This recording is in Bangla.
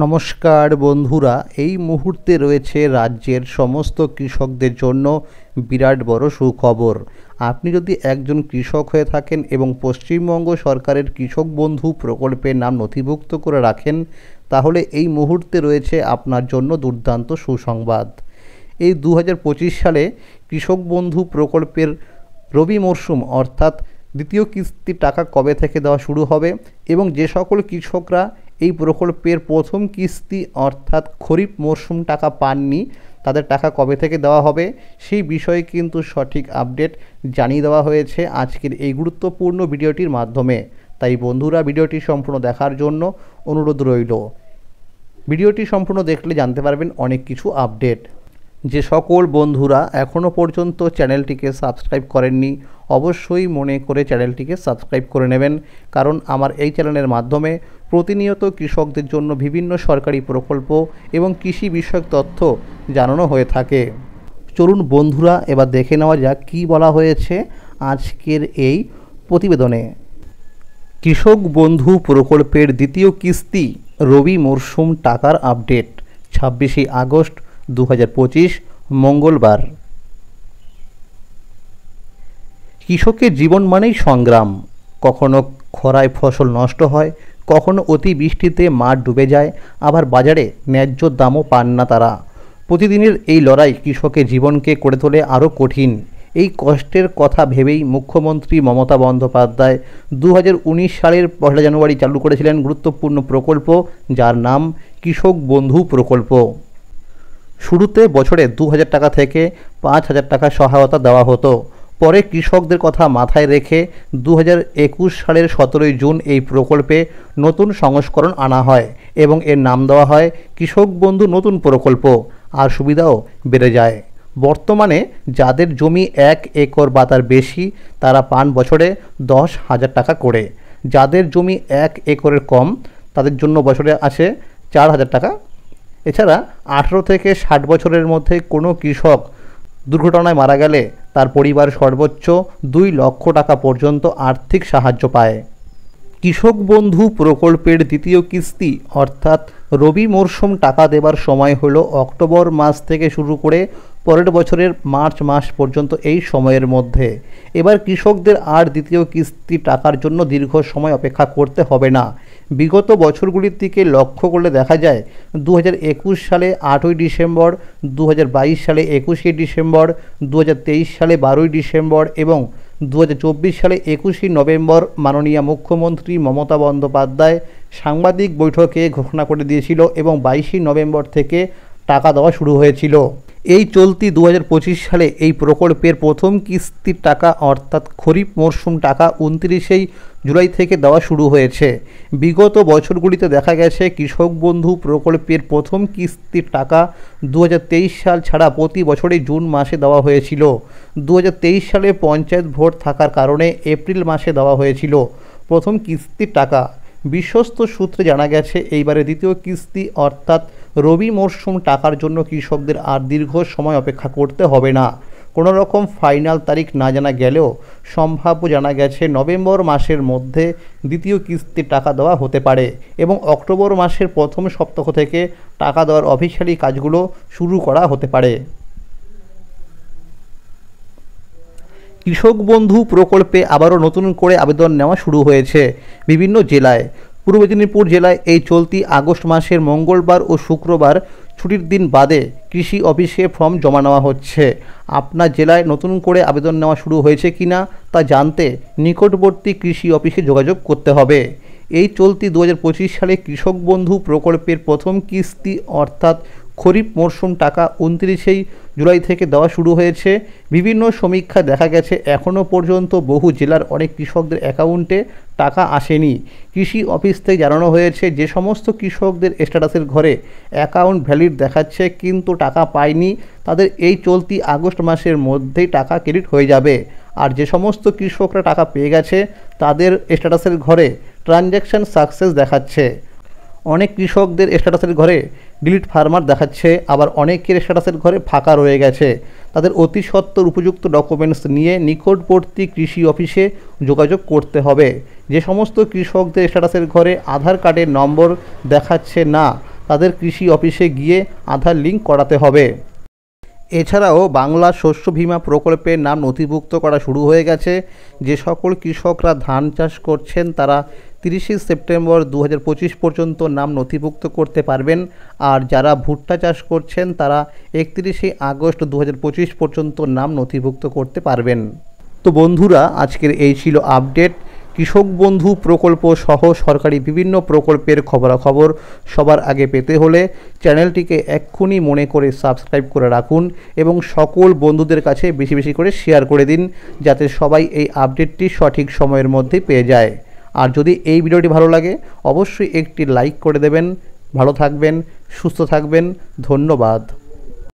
নমস্কার বন্ধুরা, এই মুহূর্তে রয়েছে রাজ্যের সমস্ত কৃষকদের জন্য বিরাট বড় সুখবর। আপনি যদি একজন কৃষক হয়ে থাকেন এবং পশ্চিমবঙ্গ সরকারের কৃষক বন্ধু প্রকল্পের নাম নথিভুক্ত করে রাখেন, তাহলে এই মুহূর্তে রয়েছে আপনার জন্য দুর্দান্ত সুসংবাদ। এই 2025 সালে কৃষক বন্ধু প্রকল্পের রবি মরশুম অর্থাৎ দ্বিতীয় কিস্তির টাকা কবে থেকে দেওয়া শুরু হবে এবং যে সকল কৃষকরা এই প্রকল্পের প্রথম কিস্তি অর্থাৎ খরিফ মরশুম টাকা পাননি, তাদের টাকা কবে থেকে দেওয়া হবে সেই বিষয়ে কিন্তু সঠিক আপডেট জানিয়ে দেওয়া হয়েছে আজকের এই গুরুত্বপূর্ণ ভিডিওটির মাধ্যমে। তাই বন্ধুরা, ভিডিওটি সম্পূর্ণ দেখার জন্য অনুরোধ রইল। ভিডিওটি সম্পূর্ণ দেখলে জানতে পারবেন অনেক কিছু আপডেট। যে সকল বন্ধুরা এখনও পর্যন্ত চ্যানেলটিকে সাবস্ক্রাইব করেননি, অবশ্যই মনে করে চ্যানেলটিকে সাবস্ক্রাইব করে নেবেন, কারণ আমার এই চ্যানেলের মাধ্যমে প্রতিনিয়ত কৃষকদের জন্য বিভিন্ন সরকারি প্রকল্প এবং কৃষি বিষয়ক তথ্য জানানো হয়ে থাকে। চলুন বন্ধুরা, এবার দেখে নেওয়া যাক কী বলা হয়েছে আজকের এই প্রতিবেদনে। কৃষক বন্ধু প্রকল্পের দ্বিতীয় কিস্তি রবি মরশুম টাকার আপডেট 26 আগস্ট 2025 মঙ্গলবার। কৃষকের জীবন মানেই সংগ্রাম। কখনো খরায় ফসল নষ্ট হয়, কখনো অতিবৃষ্টিতে মাঠ ডুবে যায়, আবার বাজারে ন্যায্য দামও পান না তারা। প্রতিদিনের এই লড়াই কৃষকের জীবনকে করে তোলে আরও কঠিন। এই কষ্টের কথা ভেবেই মুখ্যমন্ত্রী মমতা বন্দ্যোপাধ্যায় 2019 সালের 1 জানুয়ারি চালু করেছিলেন গুরুত্বপূর্ণ প্রকল্প, যার নাম কৃষক বন্ধু প্রকল্প। শুরুতে বছরে 2000 টাকা থেকে 5000 টাকা সহায়তা দেওয়া হতো। পরে কৃষকদের কথা মাথায় রেখে 2021 সালের 17 জুন এই প্রকল্পে নতুন সংস্করণ আনা হয় এবং এর নাম দেওয়া হয় কৃষক বন্ধু নতুন প্রকল্প, আর সুবিধাও বেড়ে যায়। বর্তমানে যাদের জমি 1 একর বা তার বেশি, তারা পান বছরে 10,000 টাকা করে। যাদের জমি 1 একরের কম, তাদের জন্য বছরে আছে 4,000 টাকা। এছাড়া 18 থেকে 60 বছরের মধ্যে কোনো কৃষক দুর্ঘটনায় মারা গেলে তার পরিবার সর্বোচ্চ 2 লক্ষ টাকা পর্যন্ত আর্থিক সাহায্য পায়। কৃষক বন্ধু প্রকল্পের দ্বিতীয় কিস্তি অর্থাৎ রবি মরশুম টাকা দেবার সময় হলো অক্টোবর মাস থেকে শুরু করে পরের বছরের মার্চ মাস পর্যন্ত। এই সময়ের মধ্যে এবার কৃষকদের আর দ্বিতীয় কিস্তি টাকার জন্য দীর্ঘ সময় অপেক্ষা করতে হবে না। বিগত বছরগুলির দিকে লক্ষ্য করলে দেখা যায় 2021 সালে 8ই ডিসেম্বর, 2022 সালে 21শে ডিসেম্বর, 2023 সালে 12ই ডিসেম্বর এবং 2024 সালে 21শে নভেম্বর মাননীয় মুখ্যমন্ত্রী মমতা বন্দ্যোপাধ্যায় সাংবাদিক বৈঠকে ঘোষণা করে দিয়েছিল এবং 22শে নভেম্বর থেকে টাকা দেওয়া শুরু হয়েছিল। এই চলতি 2025 সালে এই প্রকল্পের প্রথম কিস্তির টাকা অর্থাৎ খরিফ মরশুম টাকা 29 জুলাই থেকে দেওয়া শুরু হয়েছে। বিগত বছরগুলিতে দেখা গেছে কৃষক বন্ধু প্রকল্পের প্রথম কিস্তির টাকা 2023 সাল ছাড়া প্রতি বছরই জুন মাসে দেওয়া হয়েছিল। 2023 সালে পঞ্চায়েত ভোট থাকার কারণে এপ্রিল মাসে দেওয়া হয়েছিল প্রথম কিস্তির টাকা। বিশ্বস্ত সূত্রে জানা গেছে এইবারে দ্বিতীয় কিস্তি অর্থাৎ রবি মরশুম টাকার জন্য কৃষকদের আর দীর্ঘ সময় অপেক্ষা করতে হবে না। কোনো রকম ফাইনাল তারিখ না জানা গেলেও সম্ভাব্য জানা গেছে নভেম্বর মাসের মধ্যে দ্বিতীয় কিস্তির টাকা দেওয়া হতে পারে এবং অক্টোবর মাসের প্রথম সপ্তাহ থেকে টাকা দেওয়ার অফিসিয়ালি কাজগুলো শুরু করা হতে পারে। কৃষক বন্ধু প্রকল্পে আবারও নতুন করে আবেদন নেওয়া শুরু হয়েছে বিভিন্ন জেলায়। পূর্ব মেদিনীপুর জেলায় এই চলতি আগস্ট মাসের মঙ্গলবার ও শুক্রবার ছুটির দিন বাদে কৃষি অফিসে ফর্ম জমা নেওয়া হচ্ছে। আপনার জেলায় নতুন করে আবেদন নেওয়া শুরু হয়েছে কিনা তা জানতে নিকটবর্তী কৃষি অফিসে যোগাযোগ করতে হবে। এই চলতি 2025 সালে কৃষক বন্ধু প্রকল্পের প্রথম কিস্তি অর্থাৎ খরিফ মরশুম টাকা 29 জুলাই থেকে দেওয়া শুরু হয়েছে। বিভিন্ন সমীক্ষা দেখা গেছে এখনও পর্যন্ত বহু জেলার অনেক কৃষকদের অ্যাকাউন্টে টাকা আসেনি। কৃষি অফিস থেকে জানানো হয়েছে যে সমস্ত কৃষকদের স্ট্যাটাসের ঘরে অ্যাকাউন্ট ভ্যালিড দেখাচ্ছে কিন্তু টাকা পায়নি, তাদের এই চলতি আগস্ট মাসের মধ্যেই টাকা ক্রেডিট হয়ে যাবে। আর যে সমস্ত কৃষকরা টাকা পেয়ে গেছে তাদের স্ট্যাটাসের ঘরে ট্রানজ্যাকশান সাকসেস দেখাচ্ছে। অনেক কৃষকদের স্ট্যাটাসের ঘরে ডিলিট ফার্মার দেখাচ্ছে, আবার অনেকের স্ট্যাটাসের ঘরে ফাঁকা রয়ে গেছে। তাদের অতি সত্বর উপযুক্ত ডকুমেন্টস নিয়ে নিকটবর্তী কৃষি অফিসে যোগাযোগ করতে হবে। যে সমস্ত কৃষকদের স্ট্যাটাসের ঘরে আধার কার্ডের নম্বর দেখাচ্ছে না, তাদের কৃষি অফিসে গিয়ে আধার লিঙ্ক করাতে হবে। এছাড়াও বাংলা শস্য বীমা প্রকল্পের নাম নথিভুক্ত করা শুরু হয়ে গেছে। যে সকল কৃষকরা ধান চাষ করছেন তারা 30শে সেপ্টেম্বর 2025 পর্যন্ত নাম নথিভুক্ত করতে পারবেন। আর যারা ভুট্টা চাষ করছেন তারা 31শে আগস্ট 2025 পর্যন্ত নাম নথিভুক্ত করতে পারবেন। তো বন্ধুরা, আজকের এই ছিল আপডেট। কৃষক বন্ধু প্রকল্প সহ সরকারি বিভিন্ন প্রকল্পের খবরাখবর সবার আগে পেতে হলে চ্যানেলটিকে এক্ষুনি মনে করে সাবস্ক্রাইব করে রাখুন এবং সকল বন্ধুদের কাছে বেশি বেশি করে শেয়ার করে দিন, যাতে সবাই এই আপডেটটি সঠিক সময়ের মধ্যে পেয়ে যায়। আর যদি এই ভিডিওটি ভালো লাগে অবশ্যই একটি লাইক করে দেবেন। ভালো থাকবেন, সুস্থ থাকবেন, ধন্যবাদ।